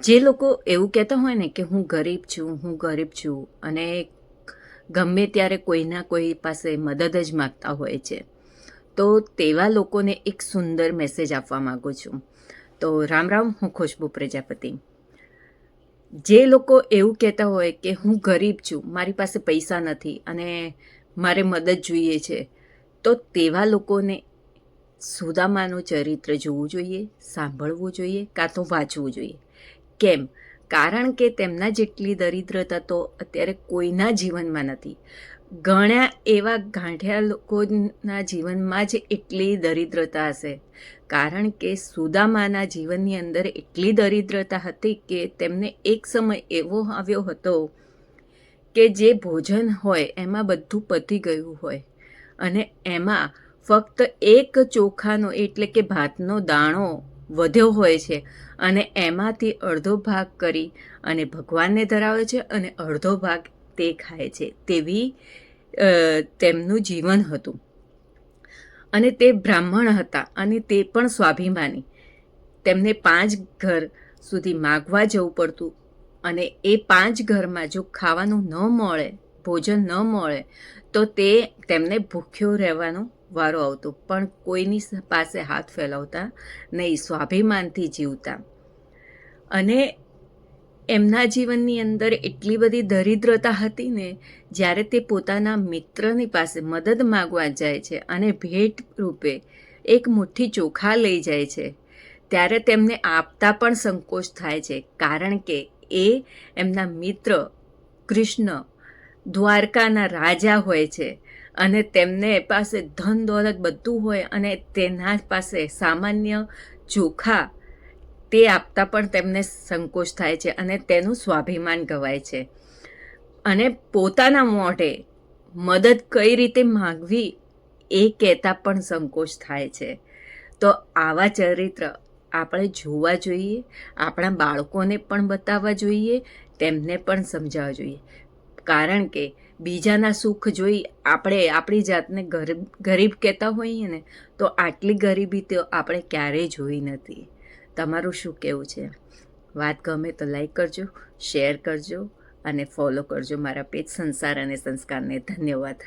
જે લોકો એવું કહેતા હોય ને કે હું ગરીબ છું અને ગમે ત્યારે કોઈના કોઈ પાસે મદદ જ માગતા હોય છે, તો તેવા લોકોને એક સુંદર મેસેજ આપવા માગું છું. તો રામ રામ, હું ખુશ્બુ પ્રજાપતિ. જે લોકો એવું કહેતા હોય કે હું ગરીબ છું, મારી પાસે પૈસા નથી અને મારે મદદ જોઈએ છે, તો તેવા લોકોને સુદામાનું ચરિત્ર જોવું જોઈએ, સાંભળવું જોઈએ, કાં તો વાંચવું જોઈએ. કેમ? કારણ કે તેમના જેટલી દરિદ્રતા તો અત્યારે કોઈના જીવનમાં નથી. ઘણા એવા ગાંઠિયા લોકોના જીવનમાં જ એટલી દરિદ્રતા હશે, કારણ કે સુદામાના જીવનની અંદર એટલી દરિદ્રતા હતી કે તેમને એક સમય એવો આવ્યો હતો કે જે ભોજન હોય એમાં બધું પતી ગયું હોય અને એમાં ફક્ત એક ચોખાનો એટલે કે ભાતનો દાણો વધ્યો હોય છે અને એમાંથી અડધો ભાગ કરી અને ભગવાનને ધરાવે છે અને અડધો ભાગ તે ખાય છે. તેવી તેમનું જીવન હતું. અને તે બ્રાહ્મણ હતા અને તે પણ સ્વાભિમાની. તેમને 5 ઘર સુધી માગવા જવું પડતું અને એ 5 ઘરમાં જો ખાવાનું ન મળે, ભોજન ન મળે, તો તેમને ભૂખ્યો રહેવાનો વારો આવતો. પણ કોઈની પાસે હાથ ફેલાવતા નહીં, સ્વાભિમાનથી જીવતા. અને એમના જીવનની અંદર એટલી બધી દરિદ્રતા હતી ને, જ્યારે તે પોતાના મિત્રની પાસે મદદ માગવા જાય છે અને ભેટ રૂપે એક મુઠ્ઠી ચોખા લઈ જાય છે, ત્યારે તેમને આપતા પણ સંકોચ થાય છે, કારણ કે એ એમના મિત્ર કૃષ્ણ દ્વારકાના રાજા હોય છે અને તેમને પાસે ધન દોલત બધું હોય અને તેના પાસે સામાન્ય ચોખા તે આપતા પણ તેમને સંકોચ થાય છે અને તેનું સ્વાભિમાન ગવાય છે. અને પોતાના મોઢે મદદ કઈ રીતે માગવી એ કહેતા પણ સંકોચ થાય છે. તો આવા ચરિત્ર આપણે જોવા જોઈએ, આપણા બાળકોને પણ બતાવવા જોઈએ, તેમને પણ સમજાવવા જોઈએ. કારણ કે બીજાના સુખ જોઈ આપણે આપણી જાતને ગરીબ કહેતા હોઈએ ને, તો આટલી ગરીબી તો આપણે ક્યારેય જોઈ નથી. તમારું શું કહેવું છે? વાત ગમે તો લાઈક કરજો, શેર કરજો અને ફોલો કરજો મારા પેજ સંસાર અને સંસ્કારને. ધન્યવાદ.